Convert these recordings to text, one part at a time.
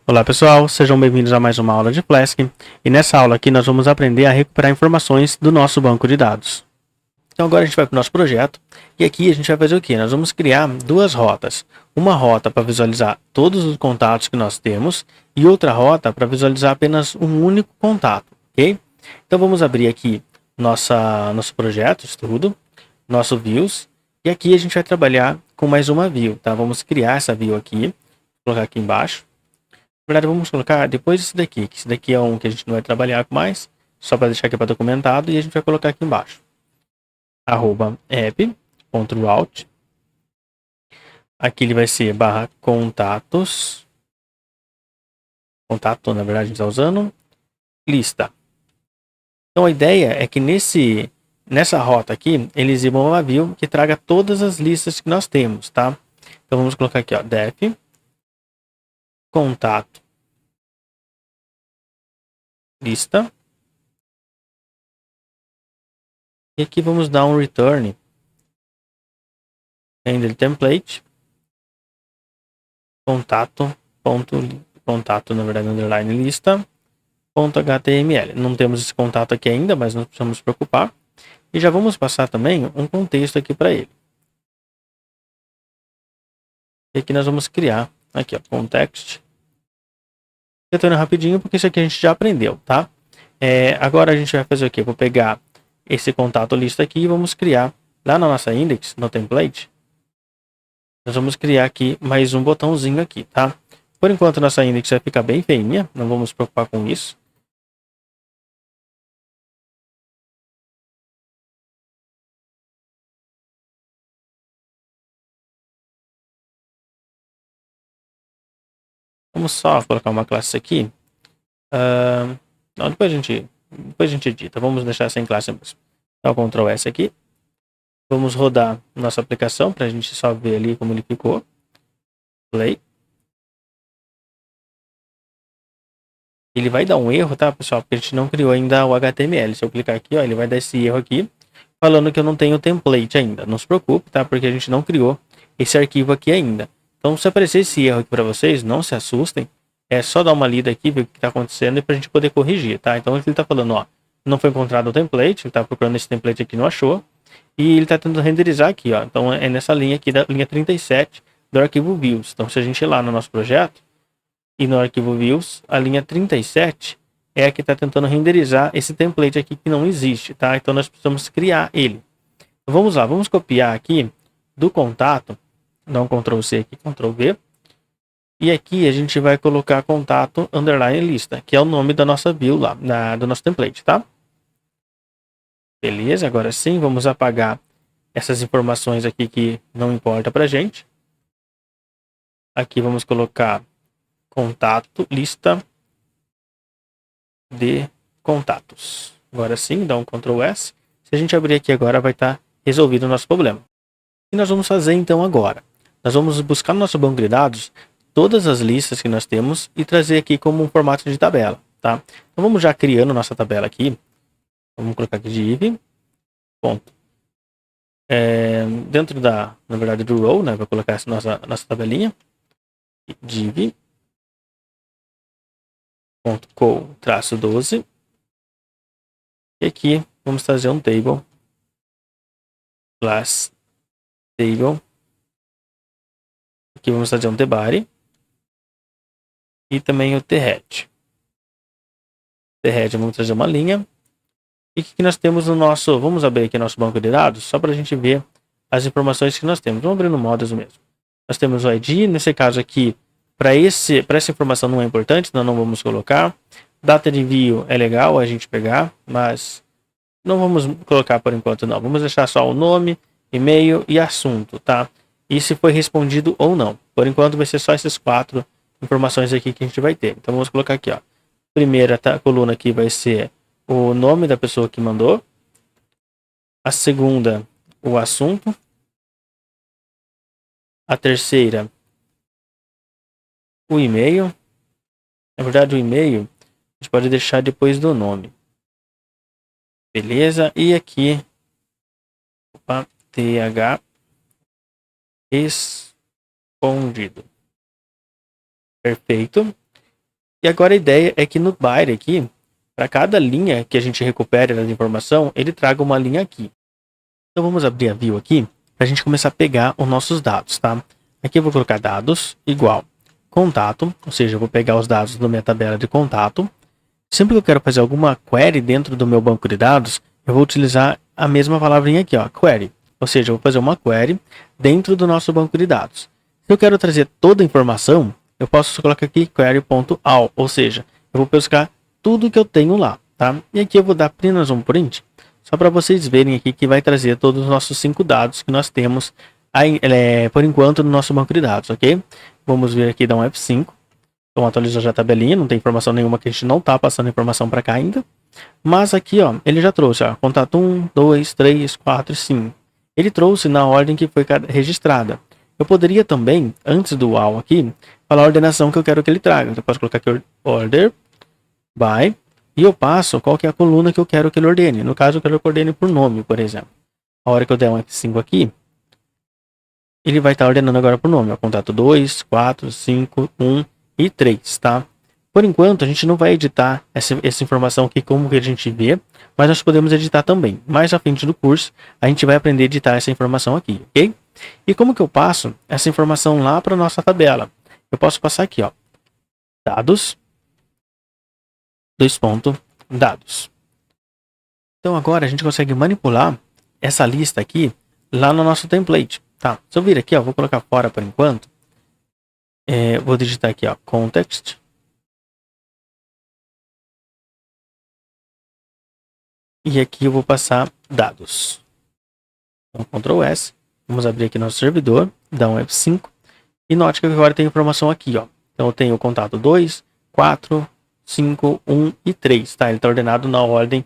Olá pessoal, sejam bem-vindos a mais uma aula de Flask e nessa aula aqui nós vamos aprender a recuperar informações do nosso banco de dados. Então agora a gente vai para o nosso projeto e aqui a gente vai fazer o que? Nós vamos criar duas rotas. Uma rota para visualizar todos os contatos que nós temos e outra rota para visualizar apenas um único contato, ok? Então vamos abrir aqui nosso projeto, estudo, nosso views e aqui a gente vai trabalhar com mais uma view, tá? Vamos criar essa view aqui, vou colocar aqui embaixo. Na verdade, vamos colocar depois esse daqui, que esse daqui é um que a gente não vai trabalhar mais, só para deixar aqui para documentado, e a gente vai colocar aqui embaixo. @app.route. Aqui ele vai ser /contatos. Contato, na verdade, a gente está usando. Lista. Então a ideia é que nessa rota aqui, eles vão uma view que traga todas as listas que nós temos, tá? Então vamos colocar aqui, ó, def contato lista. E aqui vamos dar um return handle template contato na verdade underline lista .html. Não temos esse contato aqui ainda, mas não precisamos nos preocupar. E já vamos passar também um contexto aqui para ele. E aqui nós vamos criar aqui, ó, context. Tentando rapidinho, porque isso aqui a gente já aprendeu, tá? Agora a gente vai fazer o quê? Vou pegar esse contato lista aqui e vamos criar lá na nossa index, no template. Nós vamos criar aqui mais um botãozinho aqui, tá? Por enquanto nossa index vai ficar bem feinha, não vamos nos preocupar com isso. Vamos só colocar uma classe aqui. Não, depois a gente edita. Vamos deixar sem classe mesmo. Dá o Ctrl S aqui. Vamos rodar nossa aplicação para a gente só ver ali como ele ficou. Play. Ele vai dar um erro, tá, pessoal? Porque a gente não criou ainda o HTML. Se eu clicar aqui, ó, ele vai dar esse erro aqui, falando que eu não tenho template ainda. Não se preocupe, tá? Porque a gente não criou esse arquivo aqui ainda. Então, se aparecer esse erro aqui para vocês, não se assustem. É só dar uma lida aqui, ver o que está acontecendo e para a gente poder corrigir, tá? Então, ele está falando, ó, não foi encontrado o template, ele está procurando esse template aqui, não achou. E ele está tentando renderizar aqui, ó. Então, é nessa linha aqui, da linha 37 do arquivo views. Então, se a gente ir lá no nosso projeto e no arquivo views, a linha 37 é a que está tentando renderizar esse template aqui que não existe, tá? Então, nós precisamos criar ele. Então, vamos lá, vamos copiar aqui do contato, dar um Ctrl C aqui, Ctrl V. E aqui a gente vai colocar contato underline lista, que é o nome da nossa view lá, do nosso template, tá? Beleza, agora sim, vamos apagar essas informações aqui que não importa pra gente. Aqui vamos colocar contato, lista de contatos. Agora sim, dá um Ctrl S. Se a gente abrir aqui agora, vai estar resolvido o nosso problema. O que nós vamos fazer então agora? Nós vamos buscar no nosso banco de dados todas as listas que nós temos e trazer aqui como um formato de tabela, tá? Então vamos já criando nossa tabela aqui. Vamos colocar aqui div, ponto. Dentro na verdade, do row, né? Vou colocar essa nossa tabelinha. Div, ponto co-12. E aqui vamos trazer um table, class table. Aqui vamos trazer um tbody e também o thead. Thead vamos trazer uma linha. E o que nós temos no nosso... Vamos abrir aqui nosso banco de dados, só para a gente ver as informações que nós temos. Vamos abrir no models mesmo. Nós temos o ID, nesse caso aqui, para essa informação não é importante, nós não vamos colocar. Data de envio é legal a gente pegar, mas não vamos colocar por enquanto não. Vamos deixar só o nome, e-mail e assunto, tá? E se foi respondido ou não. Por enquanto vai ser só essas 4 informações aqui que a gente vai ter. Então vamos colocar aqui, ó. Primeira coluna aqui vai ser o nome da pessoa que mandou. A segunda, o assunto. A terceira, o e-mail. Na verdade, o e-mail a gente pode deixar depois do nome. Beleza? E aqui, TH respondido. Perfeito. E agora a ideia é que no byte aqui, para cada linha que a gente recupere da informação, ele traga uma linha aqui. Então vamos abrir a view aqui, para a gente começar a pegar os nossos dados, tá? Aqui eu vou colocar dados igual contato, ou seja, eu vou pegar os dados da minha tabela de contato. Sempre que eu quero fazer alguma query dentro do meu banco de dados, eu vou utilizar a mesma palavrinha aqui, ó, query. Ou seja, eu vou fazer uma query dentro do nosso banco de dados. Se eu quero trazer toda a informação, eu posso colocar aqui query.all, ou seja, eu vou buscar tudo que eu tenho lá, tá? E aqui eu vou dar apenas um print, só para vocês verem aqui que vai trazer todos os nossos 5 dados que nós temos aí, por enquanto no nosso banco de dados, ok? Vamos vir aqui, dar um F5. Então atualizou já a tabelinha, não tem informação nenhuma que a gente não está passando informação para cá ainda. Mas aqui, ó, ele já trouxe, ó, contato 1, 2, 3, 4 e 5. Ele trouxe na ordem que foi registrada. Eu poderia também, antes do all aqui, falar a ordenação que eu quero que ele traga. Eu posso colocar aqui order by, e eu passo qual que é a coluna que eu quero que ele ordene. No caso, eu quero que ele ordene por nome, por exemplo. A hora que eu der um F5 aqui, ele vai estar ordenando agora por nome. Ó, contato 2, 4, 5, 1 e 3, tá? Por enquanto, a gente não vai editar essa informação aqui como que a gente vê, mas nós podemos editar também. Mais à frente do curso, a gente vai aprender a editar essa informação aqui, ok? E como que eu passo essa informação lá para a nossa tabela? Eu posso passar aqui, ó, dados, dados. Então agora a gente consegue manipular essa lista aqui lá no nosso template, tá? Se eu vir aqui, ó, vou colocar fora por enquanto. Vou digitar aqui, ó, context. E aqui eu vou passar dados. Então, Ctrl S. Vamos abrir aqui nosso servidor, dar um F5. E note que agora tem informação aqui, ó. Então eu tenho o contato 2, 4, 5, 1 e 3, tá? Ele está ordenado na ordem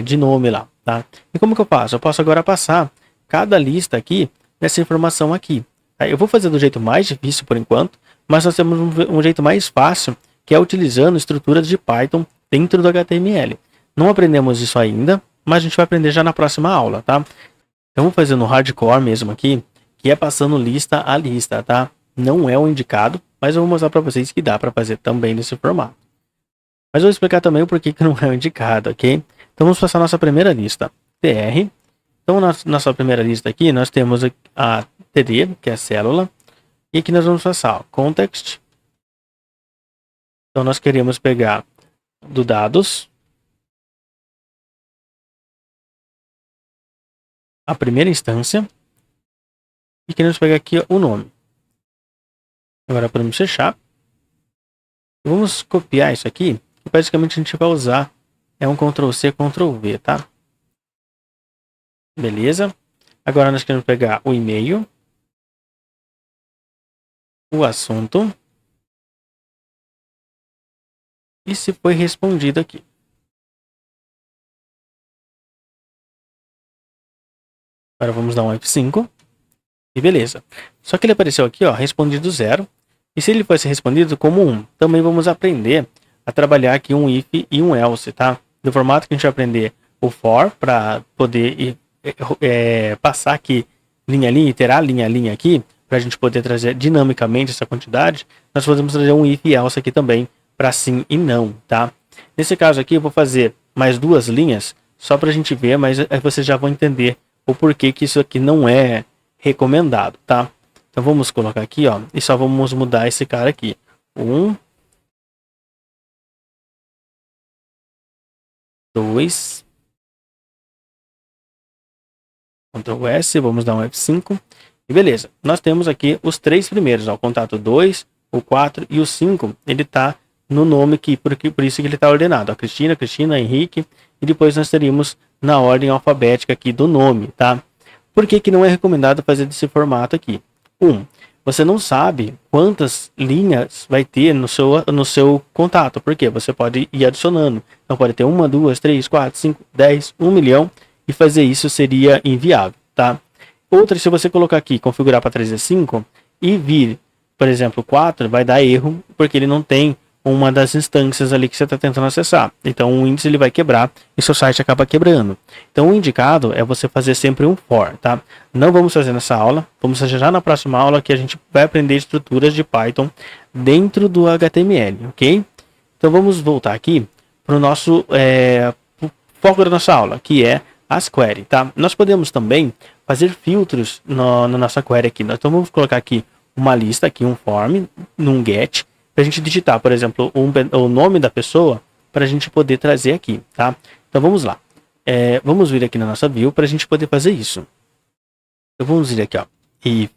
de nome lá, tá? E como que eu faço? Eu posso agora passar cada lista aqui nessa informação aqui. Tá? Eu vou fazer do jeito mais difícil por enquanto, mas nós temos um jeito mais fácil, que é utilizando estruturas de Python dentro do HTML. Não aprendemos isso ainda, mas a gente vai aprender já na próxima aula, tá? Então, vou fazer no hardcore mesmo aqui, que é passando lista a lista, tá? Não é o indicado, mas eu vou mostrar para vocês que dá para fazer também nesse formato. Mas eu vou explicar também o porquê que não é o indicado, ok? Então, vamos passar a nossa primeira lista, tr. Então, na nossa primeira lista aqui, nós temos a td, que é a célula, e aqui nós vamos passar, ó, context. Então, nós queremos pegar do dados a primeira instância e queremos pegar aqui, ó, o nome. Agora podemos fechar. Vamos copiar isso aqui, que basicamente a gente vai usar um Ctrl+C, Ctrl+V, tá? Beleza. Agora nós queremos pegar o e-mail, o assunto e se foi respondido aqui. Agora vamos dar um F5 e beleza. Só que ele apareceu aqui, ó, respondido 0. E se ele fosse respondido como 1, também vamos aprender a trabalhar aqui um if e um else, tá? No formato que a gente vai aprender o for para poder passar aqui linha a linha, iterar linha a linha aqui, para a gente poder trazer dinamicamente essa quantidade. Nós podemos trazer um if e else aqui também para sim e não, tá? Nesse caso aqui eu vou fazer mais 2 linhas só para a gente ver, mas aí vocês já vão entender o porquê que isso aqui não é recomendado, tá? Então vamos colocar aqui, ó, e só vamos mudar esse cara aqui. 1, 2, Ctrl S, vamos dar um F5 e beleza. Nós temos aqui os 3 primeiros, ó, o contato 2, o 4 e o 5, ele tá no nome aqui, por isso que ele está ordenado, ó, Cristina, Henrique, e depois nós teríamos na ordem alfabética aqui do nome, tá? Por que que não é recomendado fazer desse formato aqui? 1. Você não sabe quantas linhas vai ter no seu contato, porque você pode ir adicionando. Então pode ter 1, 2, 3, 4, 5, 10, 1 milhão, e fazer isso seria inviável, tá? Outra, se você colocar aqui, configurar para trazer 5 e vir, por exemplo, 4, vai dar erro, porque ele não tem uma das instâncias ali que você está tentando acessar. Então o índice ele vai quebrar e seu site acaba quebrando. Então o indicado é você fazer sempre um for, tá? Não vamos fazer nessa aula, vamos fazer já na próxima aula que a gente vai aprender estruturas de Python dentro do HTML, ok? Então vamos voltar aqui para o nosso foco da nossa aula, que é as queries, tá? Nós podemos também fazer filtros na nossa query aqui. Então vamos colocar aqui uma lista, aqui um form, num get, para a gente digitar, por exemplo, o nome da pessoa, para a gente poder trazer aqui, tá? Então vamos lá. Vamos vir aqui na nossa view para a gente poder fazer isso. Então vamos vir aqui, ó, if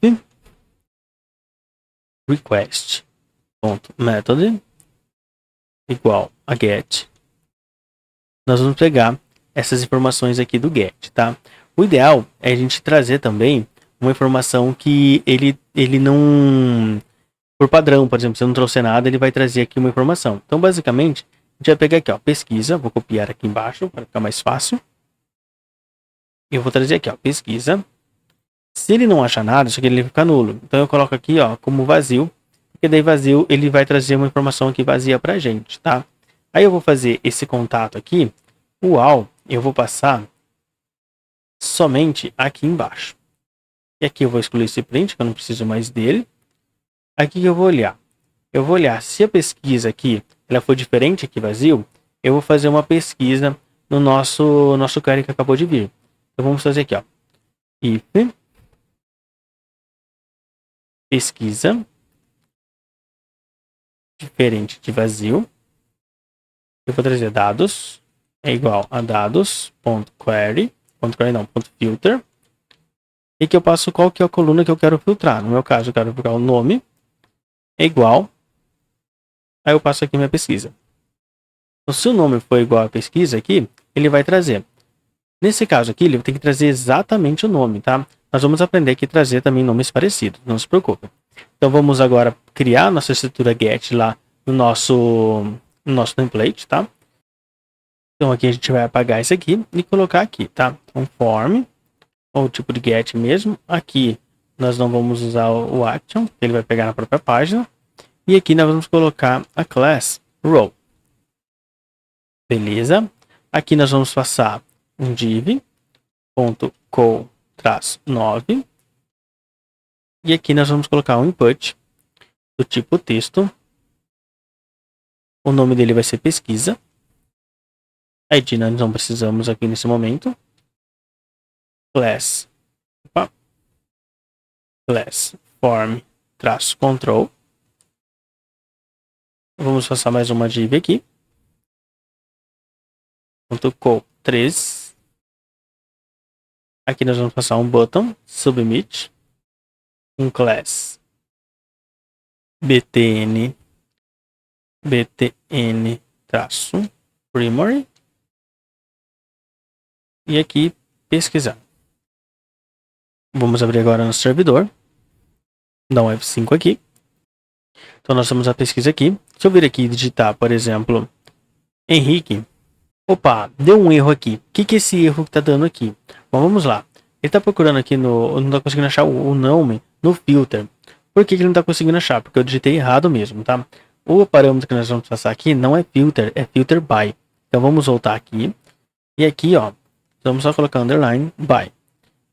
request.method igual a get. Nós vamos pegar essas informações aqui do get, tá? O ideal é a gente trazer também uma informação que ele não... Por padrão, por exemplo, se eu não trouxer nada, ele vai trazer aqui uma informação. Então, basicamente, a gente vai pegar aqui, ó, pesquisa. Vou copiar aqui embaixo para ficar mais fácil. Eu vou trazer aqui, ó, pesquisa. Se ele não achar nada, isso aqui ele fica nulo. Então, eu coloco aqui, ó, como vazio. Porque daí vazio, ele vai trazer uma informação aqui vazia pra gente, tá? Aí eu vou fazer esse contato aqui. O all, eu vou passar somente aqui embaixo. E aqui eu vou excluir esse print, que eu não preciso mais dele. Aqui eu vou olhar. Eu vou olhar se a pesquisa aqui ela for diferente aqui vazio. Eu vou fazer uma pesquisa no nosso query que acabou de vir. Então vamos fazer aqui, ó. If pesquisa diferente de vazio. Eu vou trazer dados é igual a dados.query, .filter. E que eu passo qual que é a coluna que eu quero filtrar. No meu caso, eu quero filtrar o nome. É igual. Aí eu passo aqui minha pesquisa. Então, se o nome for igual à pesquisa aqui, ele vai trazer. Nesse caso aqui, ele tem que trazer exatamente o nome, tá? Nós vamos aprender aqui a trazer também nomes parecidos. Não se preocupe. Então, vamos agora criar nossa estrutura get lá no nosso template, tá? Então, aqui a gente vai apagar isso aqui e colocar aqui, tá? Um form. Ou o tipo de get mesmo. Aqui nós não vamos usar o action, ele vai pegar na própria página. E aqui nós vamos colocar a class row. Beleza. Aqui nós vamos passar um div.co-9. E aqui nós vamos colocar um input do tipo texto. O nome dele vai ser pesquisa. A ID nós não precisamos aqui nesse momento. Class form-control. Vamos passar mais uma div aqui. .co3. Aqui nós vamos passar um button submit. Um class btn-primary. E aqui pesquisar. Vamos abrir agora no servidor. Dá um F5 aqui. Então nós temos a pesquisa aqui. Se eu vir aqui e digitar, por exemplo, Henrique. Opa, deu um erro aqui. O que é esse erro que está dando aqui? Bom, vamos lá. Ele está procurando aqui não está conseguindo achar o nome no filter. Por que ele não está conseguindo achar? Porque eu digitei errado mesmo, tá? O parâmetro que nós vamos passar aqui não é filter, é filter by. Então vamos voltar aqui. E aqui, ó, vamos só colocar underline by.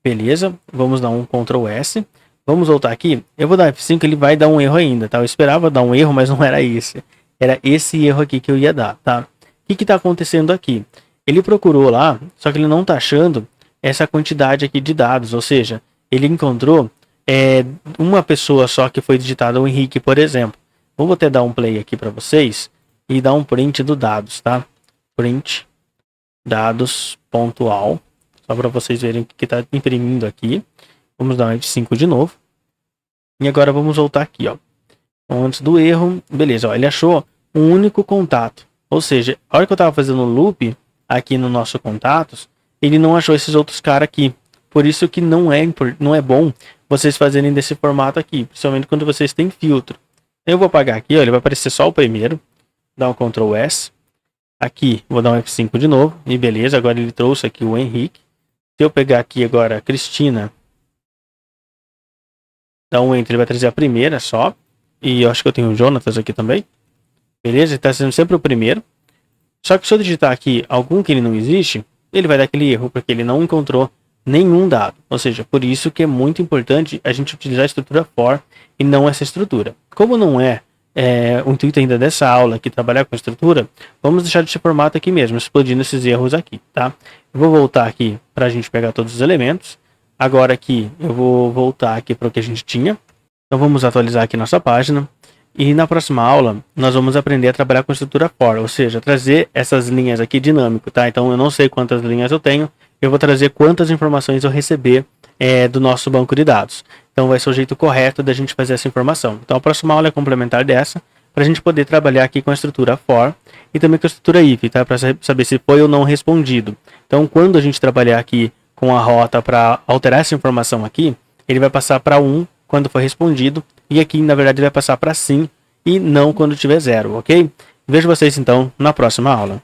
Beleza, vamos dar um Ctrl S. Vamos voltar aqui. Eu vou dar F5, ele vai dar um erro ainda, tá? Eu esperava dar um erro, mas não era esse. Era esse erro aqui que eu ia dar, tá? O que está acontecendo aqui? Ele procurou lá, só que ele não está achando essa quantidade aqui de dados. Ou seja, ele encontrou uma pessoa só que foi digitada, o Henrique, por exemplo. Vou até dar um play aqui para vocês e dar um print do dados, tá? Print dados.all. Só para vocês verem o que está imprimindo aqui. Vamos dar um F5 de novo. E agora vamos voltar aqui, ó. Então, antes do erro, beleza, ó, ele achou um único contato. Ou seja, a hora que eu estava fazendo o loop aqui no nosso contatos, ele não achou esses outros caras aqui. Por isso que não é bom vocês fazerem desse formato aqui, principalmente quando vocês têm filtro. Eu vou apagar aqui, ó, ele vai aparecer só o primeiro. Dá um Ctrl S. Aqui, vou dar um F5 de novo. E beleza, agora ele trouxe aqui o Henrique. Se eu pegar aqui agora a Cristina, dá um Enter, ele vai trazer a primeira só. E eu acho que eu tenho o Jonatas aqui também. Beleza? Ele está sendo sempre o primeiro. Só que se eu digitar aqui algum que ele não existe, ele vai dar aquele erro, porque ele não encontrou nenhum dado. Ou seja, por isso que é muito importante a gente utilizar a estrutura for e não essa estrutura. Como não é o intuito ainda dessa aula aqui, trabalhar com a estrutura, vamos deixar desse formato aqui mesmo, explodindo esses erros aqui, tá? Eu vou voltar aqui para a gente pegar todos os elementos. Agora aqui, eu vou voltar aqui para o que a gente tinha. Então vamos atualizar aqui nossa página. E na próxima aula, nós vamos aprender a trabalhar com a estrutura for, ou seja, trazer essas linhas aqui dinâmico, tá? Então eu não sei quantas linhas eu tenho, eu vou trazer quantas informações eu receber do nosso banco de dados. Então vai ser o jeito correto da gente fazer essa informação. Então a próxima aula é complementar dessa, para a gente poder trabalhar aqui com a estrutura for e também com a estrutura if, tá? Para saber se foi ou não respondido. Então quando a gente trabalhar aqui com a rota para alterar essa informação aqui, ele vai passar para 1 quando for respondido, e aqui na verdade ele vai passar para sim e não quando tiver 0, ok? Vejo vocês então na próxima aula.